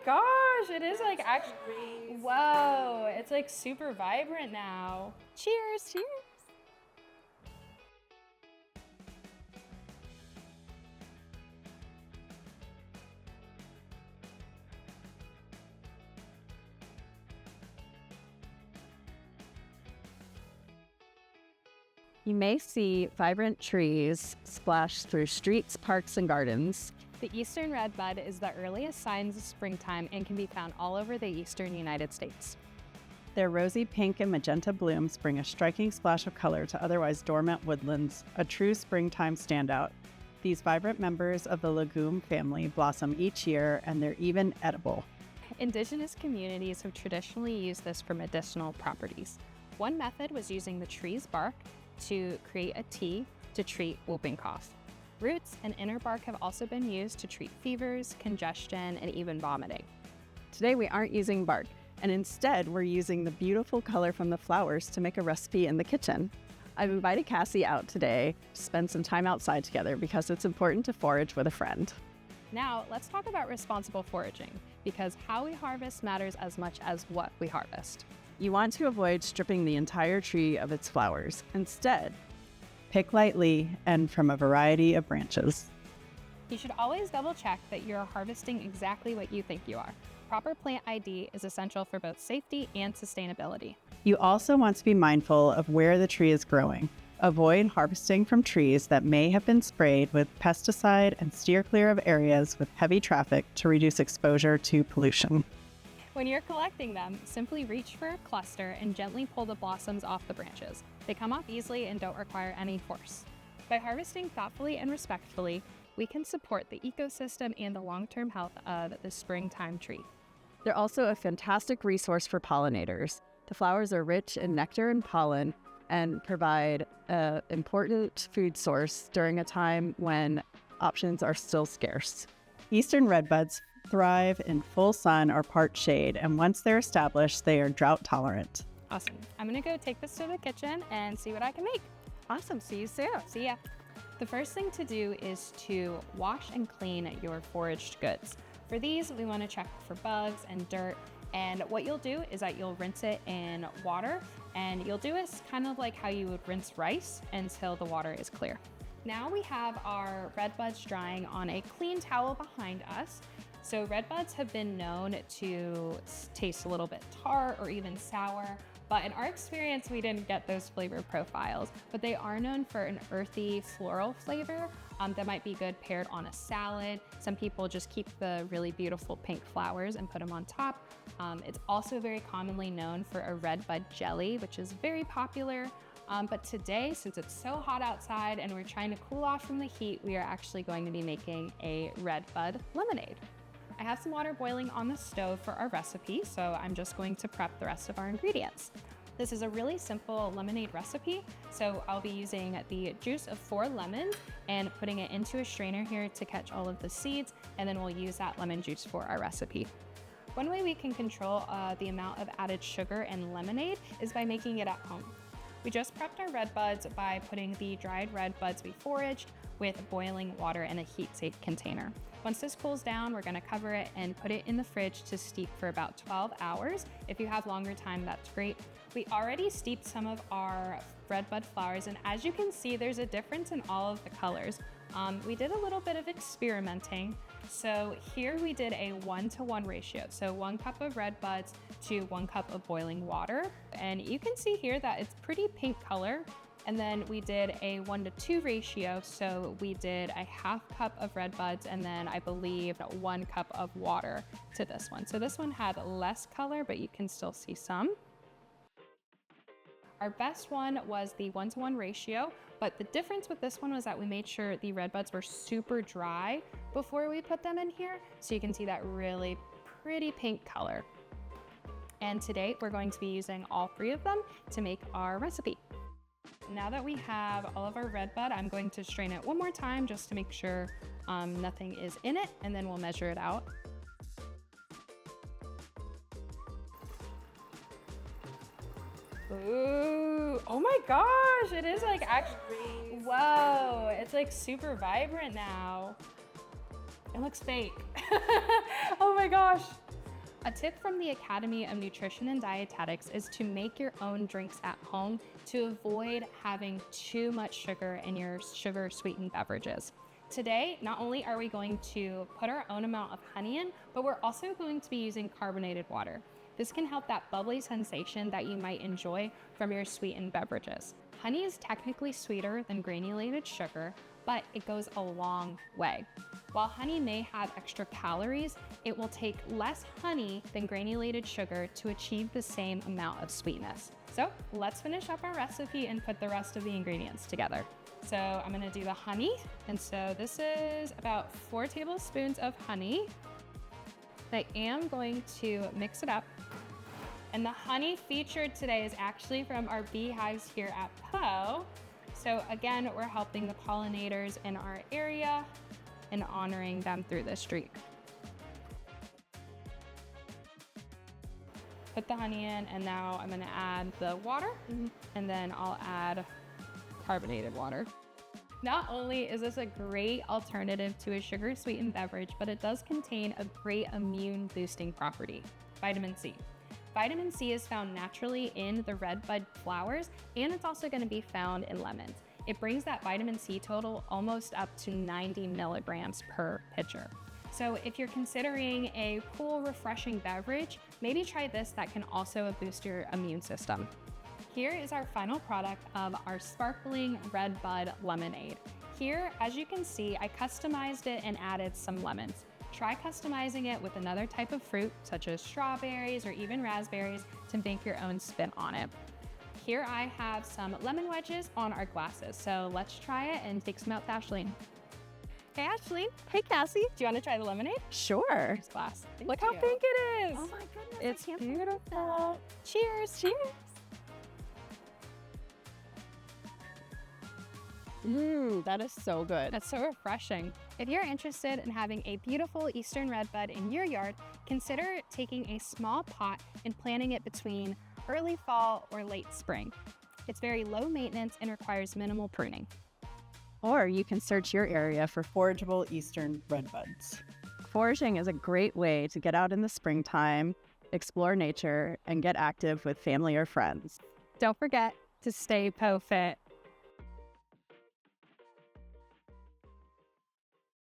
gosh, it is like actually, whoa, it's like super vibrant now. Cheers, cheers. You may see vibrant trees splash through streets, parks, and gardens. The Eastern Redbud is the earliest signs of springtime and can be found all over the eastern United States. Their rosy pink and magenta blooms bring a striking splash of color to otherwise dormant woodlands, a true springtime standout. These vibrant members of the legume family blossom each year, and they're even edible. Indigenous communities have traditionally used this for medicinal properties. One method was using the tree's bark to create a tea to treat whooping cough. Roots and inner bark have also been used to treat fevers, congestion, and even vomiting. Today we aren't using bark, and instead we're using the beautiful color from the flowers to make a recipe in the kitchen. I've invited Cassie out today to spend some time outside together because it's important to forage with a friend. Now, let's talk about responsible foraging, because how we harvest matters as much as what we harvest. You want to avoid stripping the entire tree of its flowers. Instead, pick lightly and from a variety of branches. You should always double check that you're harvesting exactly what you think you are. Proper plant ID is essential for both safety and sustainability. You also want to be mindful of where the tree is growing. Avoid harvesting from trees that may have been sprayed with pesticide and steer clear of areas with heavy traffic to reduce exposure to pollution. When you're collecting them, simply reach for a cluster and gently pull the blossoms off the branches. They come off easily and don't require any force. By harvesting thoughtfully and respectfully, we can support the ecosystem and the long-term health of the springtime tree. They're also a fantastic resource for pollinators. The flowers are rich in nectar and pollen and provide an important food source during a time when options are still scarce. Eastern redbuds thrive in full sun or part shade, and once they're established, they are drought tolerant. Awesome. I'm gonna go take this to the kitchen and see what I can make. Awesome, see you soon. See ya. The first thing to do is to wash and clean your foraged goods. For these, we wanna check for bugs and dirt. And what you'll do is that you'll rinse it in water, and you'll do it kind of like how you would rinse rice until the water is clear. Now we have our redbuds drying on a clean towel behind us. So redbuds have been known to taste a little bit tart or even sour, but in our experience, we didn't get those flavor profiles, but they are known for an earthy floral flavor that might be good paired on a salad. Some people just keep the really beautiful pink flowers and put them on top. It's also very commonly known for a redbud jelly, which is very popular. But today, since it's so hot outside and we're trying to cool off from the heat, we are actually going to be making a redbud lemonade. I have some water boiling on the stove for our recipe, so I'm just going to prep the rest of our ingredients. This is a really simple lemonade recipe, so I'll be using the juice of 4 lemons and putting it into a strainer here to catch all of the seeds, and then we'll use that lemon juice for our recipe. One way we can control the amount of added sugar in lemonade is by making it at home. We just prepped our redbuds by putting the dried redbuds we foraged with boiling water in a heat-safe container. Once this cools down, we're gonna cover it and put it in the fridge to steep for about 12 hours. If you have longer time, that's great. We already steeped some of our redbud flowers, and as you can see, there's a difference in all of the colors. We did a little bit of experimenting. So here we did a 1-to-1 ratio. So 1 cup of redbuds to 1 cup of boiling water. And you can see here that it's pretty pink color. And then we did a 1-to-2 ratio. So we did a 1/2 cup of redbuds and then I believe 1 cup of water to this one. So this one had less color, but you can still see some. Our best one was the 1-to-1 ratio, but the difference with this one was that we made sure the redbuds were super dry before we put them in here. So you can see that really pretty pink color. And today we're going to be using all 3 of them to make our recipe. Now that we have all of our redbud, I'm going to strain it one more time just to make sure nothing is in it, and then we'll measure it out. Ooh, oh my gosh, it is like actually, whoa, it's like super vibrant now. It looks fake. Oh my gosh. A tip from the Academy of Nutrition and Dietetics is to make your own drinks at home to avoid having too much sugar in your sugar-sweetened beverages. Today, not only are we going to put our own amount of honey in, but we're also going to be using carbonated water. This can help that bubbly sensation that you might enjoy from your sweetened beverages. Honey is technically sweeter than granulated sugar, but it goes a long way. While honey may have extra calories, it will take less honey than granulated sugar to achieve the same amount of sweetness. So let's finish up our recipe and put the rest of the ingredients together. So I'm gonna do the honey. And so this is about 4 tablespoons of honey. I am going to mix it up. And the honey featured today is actually from our beehives here at Poe. So again, we're helping the pollinators in our area and honoring them through this streak. Put the honey in, and now I'm gonna add the water, and then I'll add carbonated water. Not only is this a great alternative to a sugar-sweetened beverage, but it does contain a great immune-boosting property, vitamin C. Vitamin C is found naturally in the redbud flowers, and it's also going to be found in lemons. It brings that vitamin C total almost up to 90 milligrams per pitcher. So if you're considering a cool, refreshing beverage, maybe try this. That can also boost your immune system. Here is our final product of our sparkling redbud lemonade. Here, as you can see, I customized it and added some lemons. Try customizing it with another type of fruit, such as strawberries or even raspberries, to make your own spin on it. Here I have some lemon wedges on our glasses, so let's try it and take some out to Ashleen. Hey Ashleen. Hey, Cassie. Do you want to try the lemonade? Sure. Here's glass. Look how pink it is. Oh my goodness. It's I can't beautiful. Cheers. Cheers. That is so good. That's so refreshing. If you're interested in having a beautiful Eastern Redbud in your yard, consider taking a small pot and planting it between early fall or late spring. It's very low maintenance and requires minimal pruning. Or you can search your area for Foragable Eastern Redbuds. foraging is a great way to get out in the springtime, explore nature, and get active with family or friends. Don't forget to stay Poe fit.